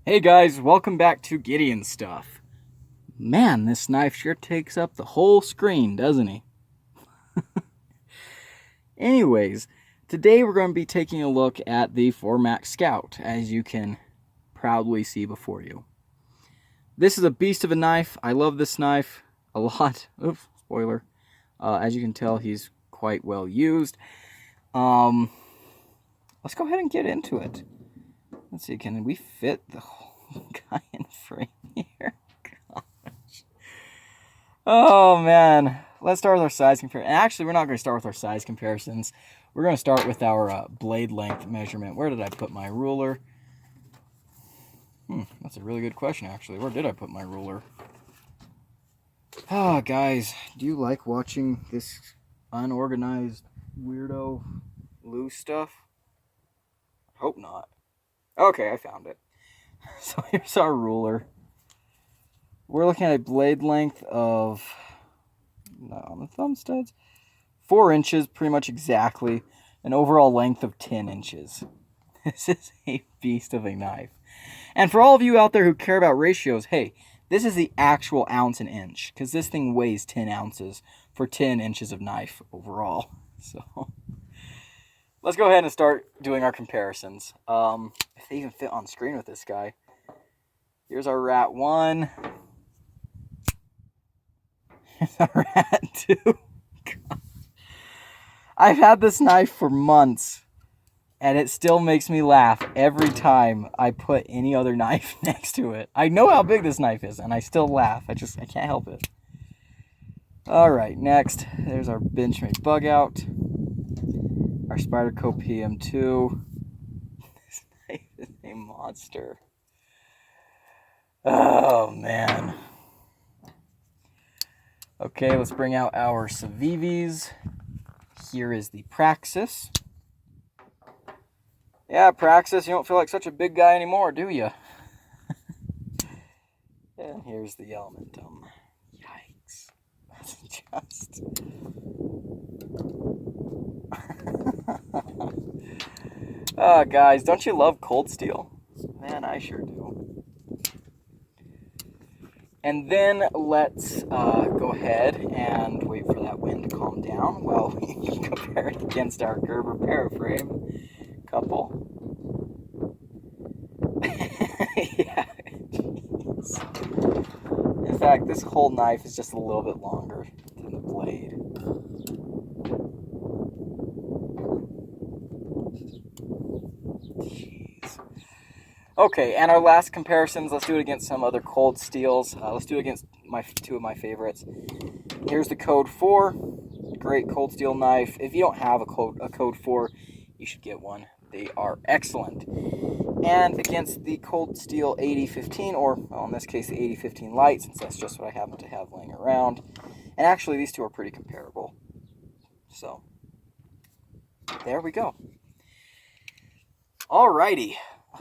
Hey guys, welcome back to Gideon Stuff. Man, this knife sure takes up the whole screen, doesn't he? Anyways, today we're going to be taking a look at the Formax Scout, as you can proudly see before you. This is a beast of a knife. I love this knife a lot. Oops, spoiler. As you can tell, he's quite well used. Let's go ahead and get into it. Let's see, can we fit the whole guy in frame here? Gosh. Oh man, let's start with our size comparison. Actually, we're not going to start with our size comparisons. We're going to start with our blade length measurement. Where did I put my ruler? That's a really good question, actually. Where did I put my ruler? Ah, guys, do you like watching this unorganized weirdo loose stuff? Hope not. Okay, I found it. So here's our ruler. We're looking at a blade length of, on the thumb studs, 4 inches, pretty much exactly. An overall length of 10 inches. This is a beast of a knife. And for all of you out there who care about ratios, hey, this is the actual ounce and inch, because this thing weighs 10 ounces for 10 inches of knife overall. So let's go ahead and start doing our comparisons. If they even fit on screen with this guy. Here's our Rat 1. Here's our Rat 2. God. I've had this knife for months, and it still makes me laugh every time I put any other knife next to it. I know how big this knife is, and I still laugh. I can't help it. Alright, next, there's our Benchmade Bug Out. Our Spyderco PM2. This knife is a monster. Oh, man. Okay, let's bring out our Civivis. Here is the Praxis. Yeah, Praxis, you don't feel like such a big guy anymore, do you? And here's the Elementum. Yikes. That's just... Oh, guys, don't you love cold steel? Man, I sure do. And then let's go ahead and wait for that wind to calm down while we compare it against our Gerber Paraframe couple. Yeah, geez. In fact, this whole knife is just a little bit longer than the blade. Jeez. Okay, and our last comparisons, let's do it against some other cold steels. Let's do it against two of my favorites. Here's the Code 4, great cold steel knife. If you don't have a Code 4, you should get one. They are excellent. And against the Cold Steel 8015, or well, in this case the 8015 Lite, since that's just what I happen to have laying around. And actually these two are pretty comparable. So, there we go. Alrighty.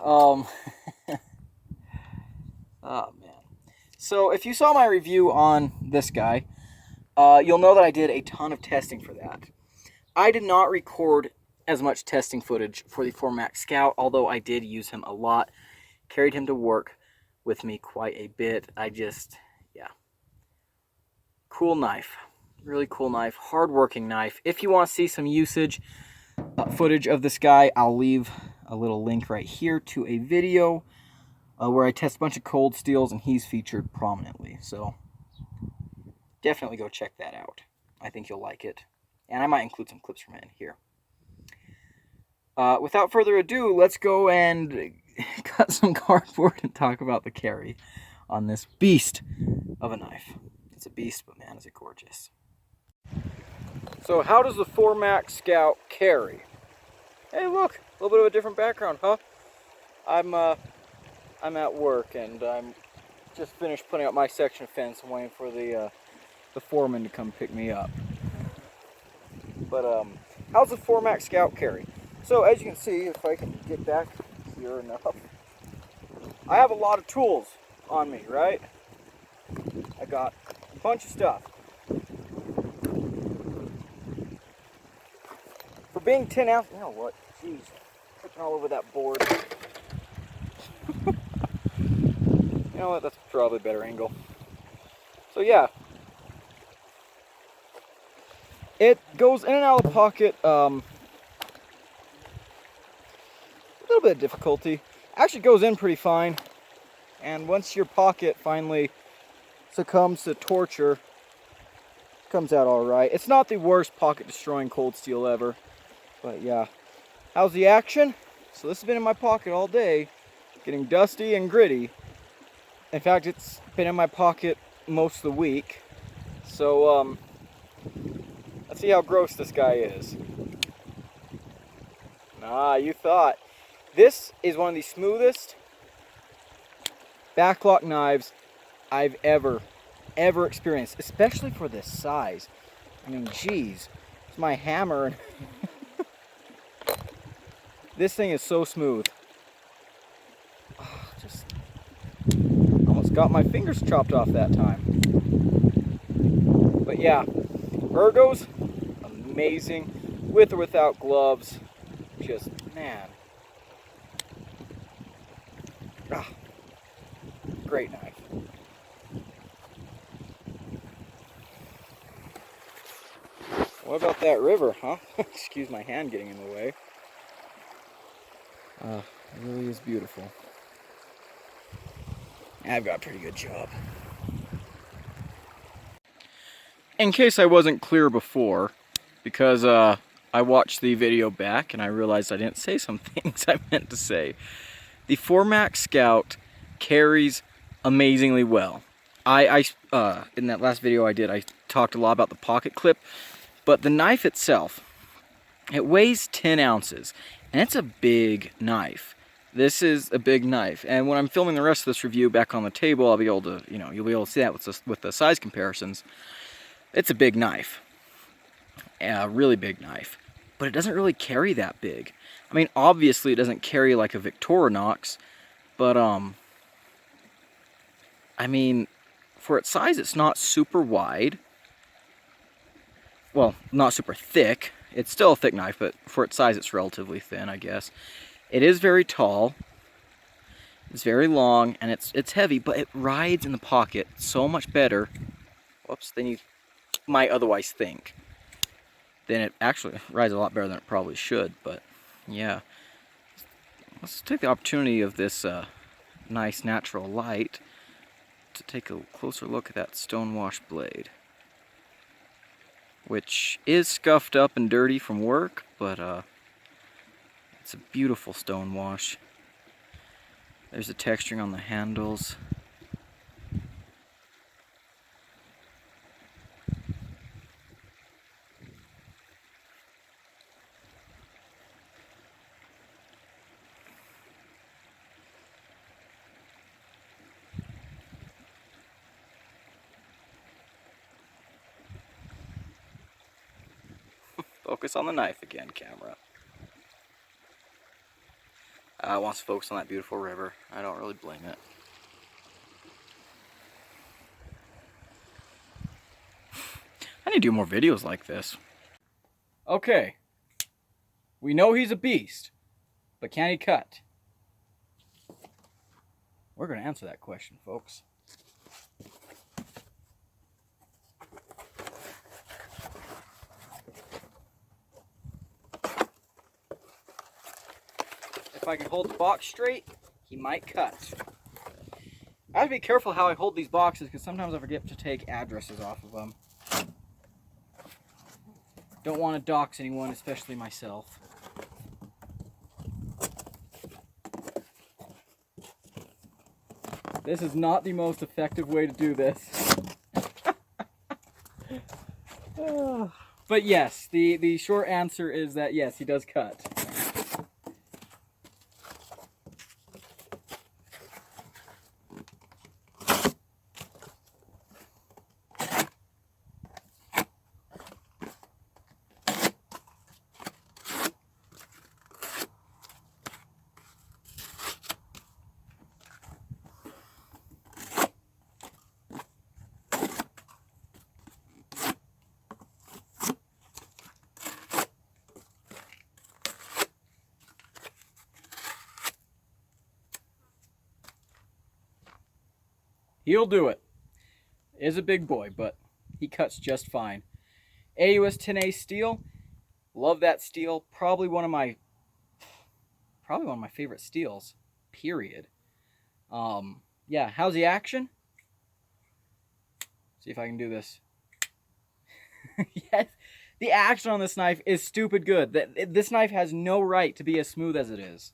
Oh man. So if you saw my review on this guy, you'll know that I did a ton of testing for that. I did not record as much testing footage for the Formax Scout, although I did use him a lot. Carried him to work with me quite a bit. Yeah. Cool knife. Really cool knife. Hard-working knife. If you want to see some usage footage of this guy, I'll leave a little link right here to a video where I test a bunch of cold steels, and he's featured prominently. So definitely go check that out. I think you'll like it. And I might include some clips from it in here. Without further ado, let's go and cut some cardboard and talk about the carry on this beast of a knife. It's a beast, but man, is it gorgeous. So how does the Formax Scout carry? Hey, look, a little bit of a different background, huh? I'm at work, and I'm just finished putting up my section fence and waiting for the foreman to come pick me up. But how's the Formax Scout carry? So as you can see, if I can get back here enough, I have a lot of tools on me, right? I got a bunch of stuff. For being 10 ounces, you know what? Jeez, tripping all over that board. know what? That's probably a better angle. So yeah. It goes in and out of the pocket, a little bit of difficulty. Actually goes in pretty fine. And once your pocket finally succumbs to torture, it comes out alright. It's not the worst pocket destroying cold steel ever. But yeah. How's the action? So this has been in my pocket all day, getting dusty and gritty. In fact, it's been in my pocket most of the week. So, let's see how gross this guy is. Ah, you thought. This is one of the smoothest backlock knives I've ever experienced, especially for this size. I mean, geez, it's my hammer. And this thing is so smooth. Oh, just almost got my fingers chopped off that time. But yeah, Ergos, amazing, with or without gloves. Just, man. Ah, great knife. What about that river, huh? Excuse my hand getting in the way. It really is beautiful. I've got a pretty good job. In case I wasn't clear before, because I watched the video back and I realized I didn't say some things I meant to say. The Formax Scout carries amazingly well. In that last video I did, I talked a lot about the pocket clip, but the knife itself, it weighs 10 ounces, and it's a big knife. This is a big knife, and when I'm filming the rest of this review back on the table, I'll be able to, you'll be able to see that with the size comparisons. It's a big knife, a really big knife, but it doesn't really carry that big. I mean, obviously it doesn't carry like a Victorinox, but I mean, for its size, it's not super wide. Well, not super thick. It's still a thick knife, but for its size, it's relatively thin, I guess. It is very tall. It's very long, and it's heavy, but it rides in the pocket so much better, whoops, than you might otherwise think. Then it actually rides a lot better than it probably should, but yeah. Let's take the opportunity of this nice natural light to take a closer look at that stonewash blade, which is scuffed up and dirty from work, but it's a beautiful stonewash. There's the texturing on the handles. Focus on the knife again, camera. Wants to focus on that beautiful river. I don't really blame it. I need to do more videos like this. Okay. We know he's a beast, but can he cut? We're going to answer that question, folks. If I can hold the box straight, he might cut. I have to be careful how I hold these boxes because sometimes I forget to take addresses off of them. Don't want to dox anyone, especially myself. This is not the most effective way to do this. But yes, the short answer is that yes, he does cut. He'll do it. Is a big boy, but he cuts just fine. AUS 10A steel. Love that steel. Probably one of my favorite steels. Period. Yeah, how's the action? See if I can do this. Yes, the action on this knife is stupid good. This knife has no right to be as smooth as it is.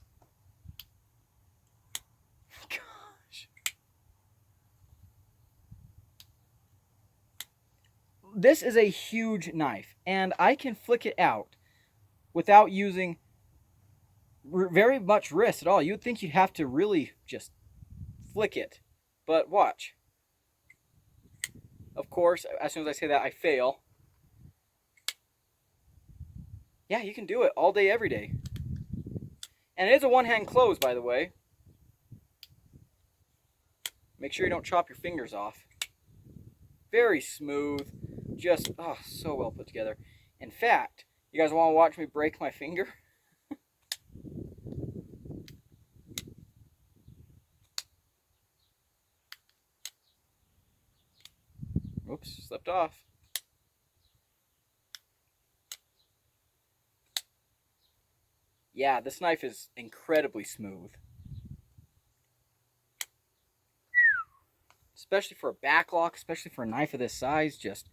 Gosh. This is a huge knife, and I can flick it out without using very much wrist at all. You'd think you'd have to really just flick it, but watch. Of course, as soon as I say that, I fail. Yeah, you can do it all day, every day. And it is a one-hand close, by the way. Make sure you don't chop your fingers off. Very smooth. Just, oh, so well put together. In fact, you guys want to watch me break my finger? Oops, slipped off. Yeah, this knife is incredibly smooth. Especially for a backlock, especially for a knife of this size, just,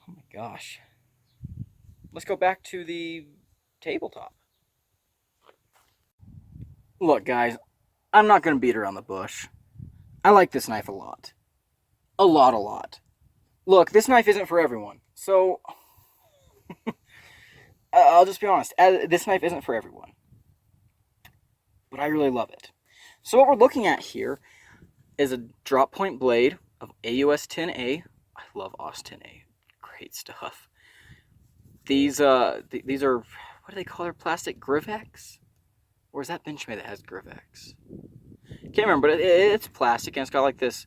oh my gosh. Let's go back to the tabletop. Look, guys, I'm not going to beat around the bush. I like this knife a lot. A lot. Look, this knife isn't for everyone, so I'll just be honest. This knife isn't for everyone, but I really love it. So what we're looking at here is a drop point blade of AUS 10A. I love AUS 10A. Great stuff. These are, what do they call their plastic? Grivex? Or is that Benchmade that has Grivex? Can't remember, but it's plastic, and it's got like this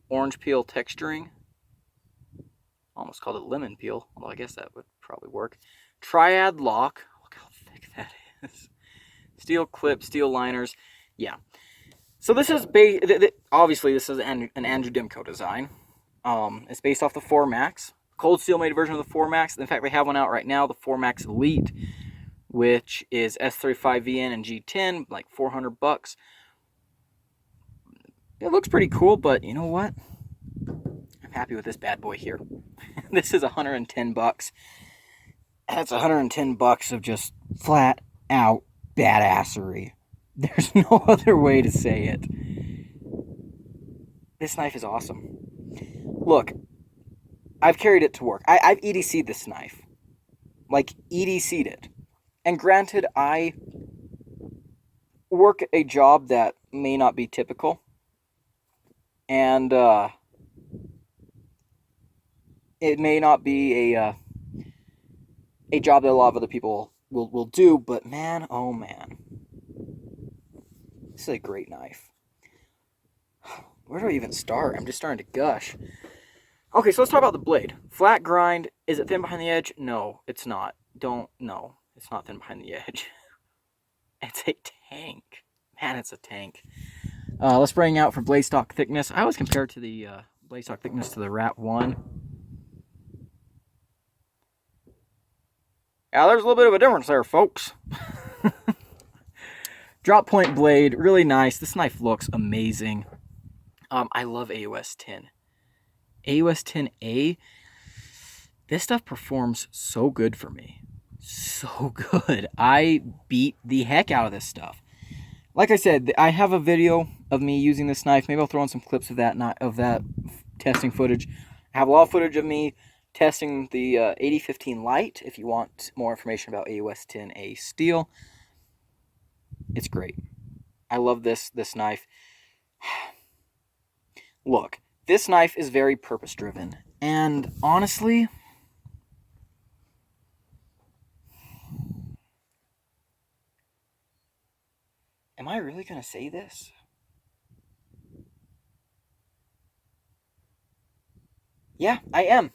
orange peel texturing. Almost called it lemon peel, although I guess that would probably work. Triad lock. Look how thick that is. Steel clip, steel liners. Yeah. So this is obviously this is an Andrew Dimko design. It's based off the 4MAX, cold steel made version of the 4MAX. In fact, they have one out right now, the 4MAX Elite, which is S35VN and G10, like $400. It looks pretty cool, but you know what? I'm happy with this bad boy here. This is $110. That's $110 of just flat out badassery. There's no other way to say it. This knife is awesome. Look, I've carried it to work. I've EDC'd this knife. Like, EDC'd it. And granted, I work a job that may not be typical. And, it may not be a job that a lot of other people will do, but man, oh man. This is a great knife. Where do I even start? I'm just starting to gush. Okay, so let's talk about the blade. Flat grind. Is it thin behind the edge? No, it's not. No, it's not thin behind the edge. It's a tank. Man, it's a tank. Let's bring out for blade stock thickness. I always compare to the blade stock thickness to the Rat 1. Yeah, there's a little bit of a difference there, folks. Drop point blade, really nice. This knife looks amazing. I love AUS 10. AUS 10A, this stuff performs so good for me. So good. I beat the heck out of this stuff. Like I said, I have a video of me using this knife. Maybe I'll throw in some clips of that testing footage. I have a lot of footage of me testing the 8015 Lite. If you want more information about AUS 10A steel, it's great. I love this knife. Look, this knife is very purpose-driven, and honestly, am I really going to say this? Yeah, I am.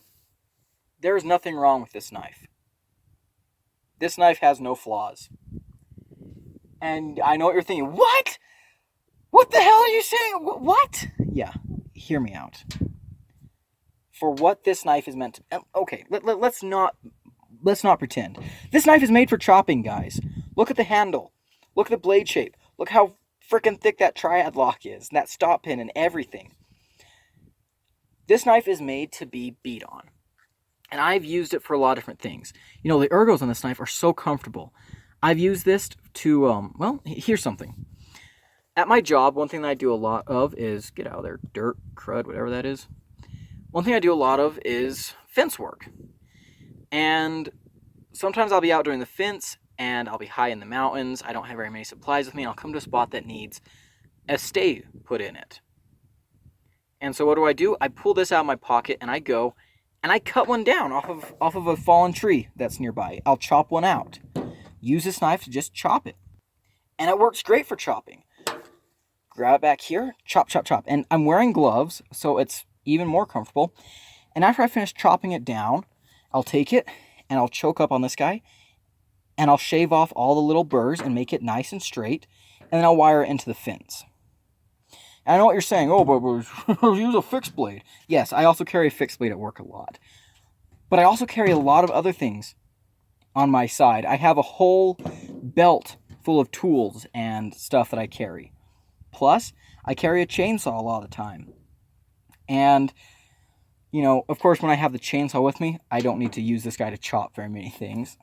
There is nothing wrong with this knife. This knife has no flaws. And I know what you're thinking. What? What the hell are you saying? What? Yeah, hear me out. For what this knife is meant to... Okay, let's not pretend. This knife is made for chopping, guys. Look at the handle. Look at the blade shape. Look how freaking thick that triad lock is, and that stop pin and everything. This knife is made to be beat on. And I've used it for a lot of different things. You know, the ergos on this knife are so comfortable. I've used this to, well, here's something. At my job, one thing that I do a lot of is, get out of there, dirt, crud, whatever that is. One thing I do a lot of is fence work. And sometimes I'll be out doing the fence, and I'll be high in the mountains. I don't have very many supplies with me, and I'll come to a spot that needs a stay put in it. And so what do? I pull this out of my pocket, and I go, and I cut one down off of a fallen tree that's nearby. I'll chop one out. Use this knife to just chop it. And it works great for chopping. Grab it back here, chop, chop, chop. And I'm wearing gloves, so it's even more comfortable. And after I finish chopping it down, I'll take it, and I'll choke up on this guy, and I'll shave off all the little burrs and make it nice and straight, and then I'll wire it into the fins. And I know what you're saying, oh, but use a fixed blade. Yes, I also carry a fixed blade at work a lot. But I also carry a lot of other things on my side. I have a whole belt full of tools and stuff that I carry. Plus, I carry a chainsaw a lot of the time. And, you know, of course, when I have the chainsaw with me, I don't need to use this guy to chop very many things.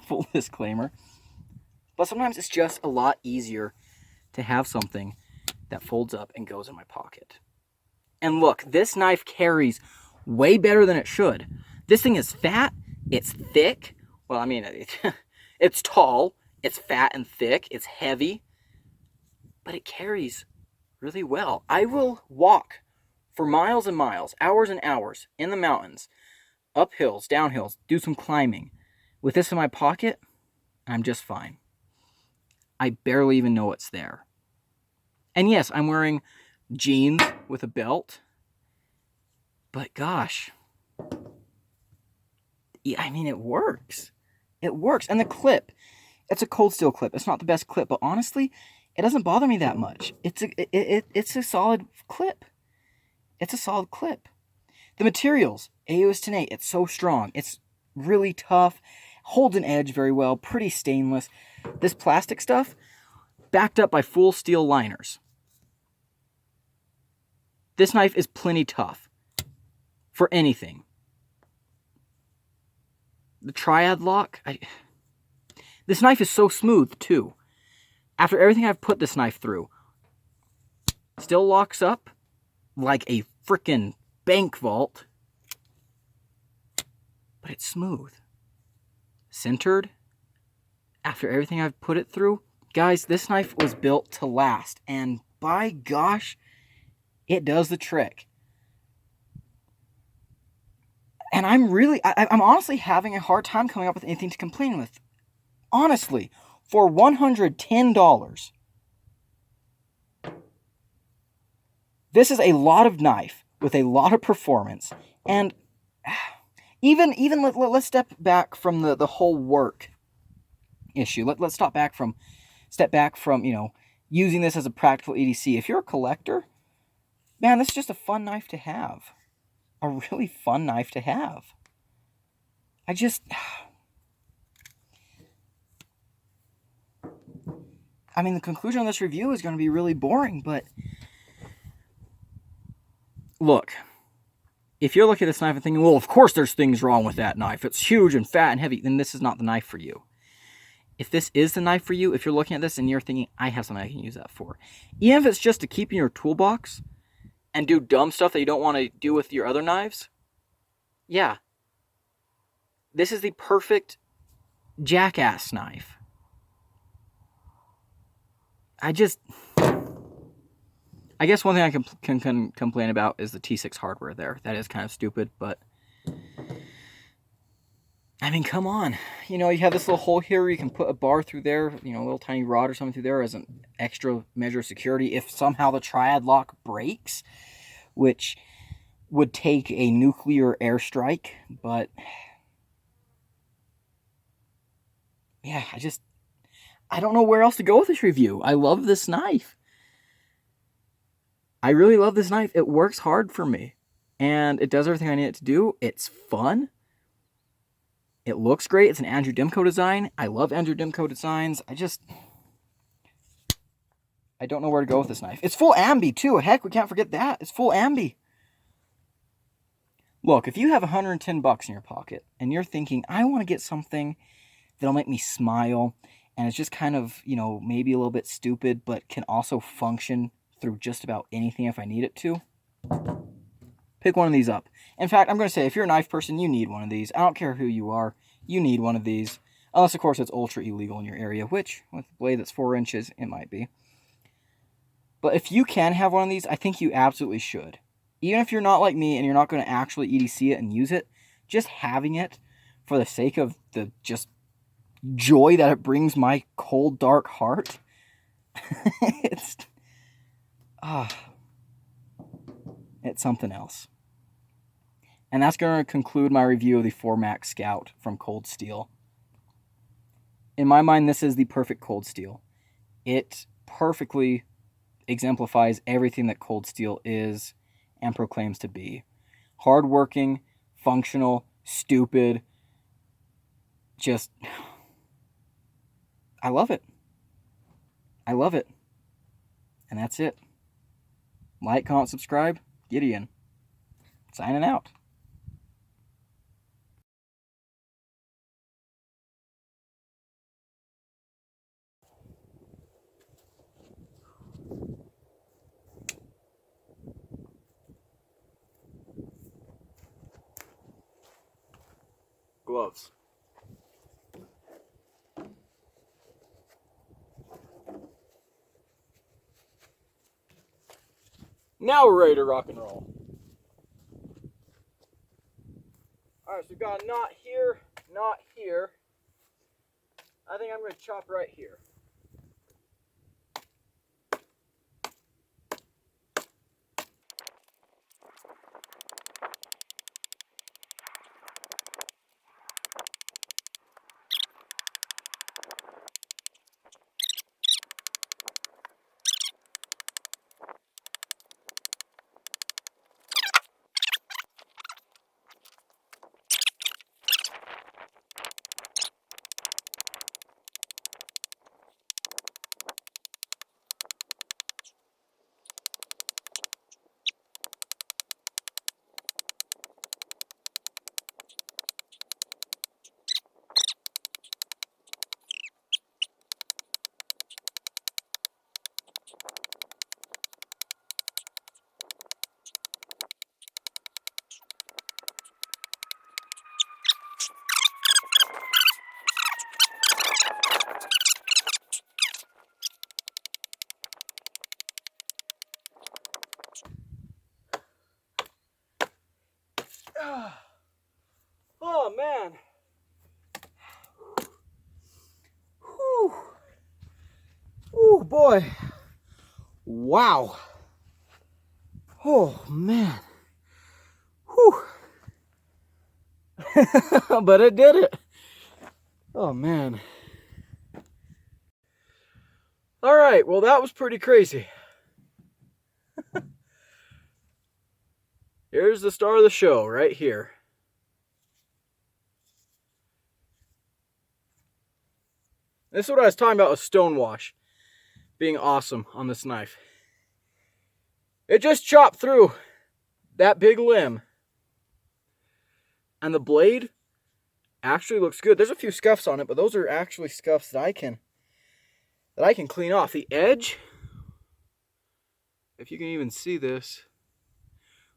Full disclaimer. But sometimes it's just a lot easier to have something that folds up and goes in my pocket. And look, this knife carries way better than it should. This thing is fat, it's thick. Well, I mean, it's tall, it's fat and thick, it's heavy, but it carries really well. I will walk for miles and miles, hours and hours in the mountains, up hills, down hills, do some climbing. With this in my pocket, I'm just fine. I barely even know it's there. And yes, I'm wearing jeans with a belt. But gosh. Yeah, I mean, it works. It works. And the clip, it's a cold steel clip. It's not the best clip, but honestly, it doesn't bother me that much. It's a solid clip. It's a solid clip. The materials, AOS Tenate, it's so strong. It's really tough, holds an edge very well, pretty stainless. This plastic stuff, backed up by full steel liners. This knife is plenty tough for anything. The triad lock, this knife is so smooth too. After everything I've put this knife through, still locks up like a frickin' bank vault, but it's smooth. Centered. After everything I've put it through, guys, this knife was built to last, and by gosh, it does the trick. And I'm honestly having a hard time coming up with anything to complain with. Honestly, for $110, this is a lot of knife with a lot of performance, and even let's step back from the whole work issue. Let's step back from using this as a practical EDC. If you're a collector, man, this is just a fun knife to have. A really fun knife to have. I mean, the conclusion of this review is going to be really boring, but look, if you're looking at this knife and thinking, well, of course there's things wrong with that knife, it's huge and fat and heavy, then this is not the knife for you. If this is the knife for you, if you're looking at this and you're thinking, I have something I can use that for, even if it's just to keep in your toolbox and do dumb stuff that you don't want to do with your other knives, yeah, this is the perfect jackass knife. I guess one thing I can complain about is the T6 hardware there. That is kind of stupid, but I mean, come on. You know, you have this little hole here where you can put a bar through there, you know, a little tiny rod or something through there as an extra measure of security if somehow the triad lock breaks, which would take a nuclear airstrike, but yeah, I don't know where else to go with this review. I love this knife. I really love this knife. It works hard for me. And it does everything I need it to do. It's fun. It looks great. It's an Andrew Dimko design. I love Andrew Dimko designs. I don't know where to go with this knife. It's full ambi too. Heck, we can't forget that. It's full ambi. Look, if you have $110 in your pocket and you're thinking, I want to get something that'll make me smile, and it's just kind of, you know, maybe a little bit stupid, but can also function through just about anything if I need it to, pick one of these up. In fact, I'm going to say, if you're a knife person, you need one of these. I don't care who you are. You need one of these. Unless, of course, it's ultra illegal in your area, which, with a blade that's 4 inches, it might be. But if you can have one of these, I think you absolutely should. Even if you're not like me and you're not going to actually EDC it and use it, just having it for the sake of the just joy that it brings my cold, dark heart, it's something else. And that's going to conclude my review of the 4MAX Scout from Cold Steel. In my mind, this is the perfect Cold Steel. It perfectly exemplifies everything that Cold Steel is and proclaims to be. Hardworking, functional, stupid. Just, I love it. I love it. And that's it. Like, comment, subscribe. Gideon. Signing out. Gloves. Now we're ready to rock and roll. Alright, so we've got a knot here, knot here. I think I'm going to chop right here. Oh man. Whew. Oh boy. Wow. Oh man. Whew. But it did it. Oh man. All right, well that was pretty crazy. Here's the star of the show right here. This is what I was talking about with stonewash being awesome on this knife. It just chopped through that big limb. And the blade actually looks good. There's a few scuffs on it, but those are actually scuffs that I can clean off. The edge, if you can even see this,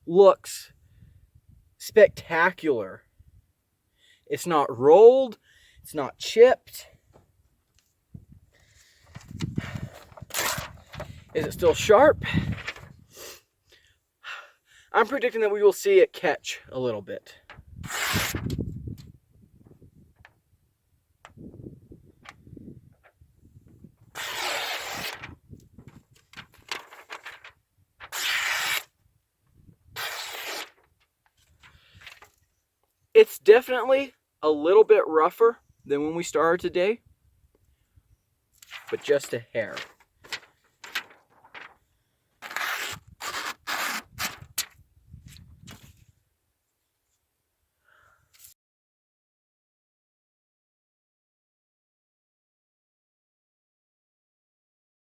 looks spectacular. It's not rolled, it's not chipped. Is it still sharp? I'm predicting that we will see it catch a little bit. It's definitely a little bit rougher than when we started today, but just a hair.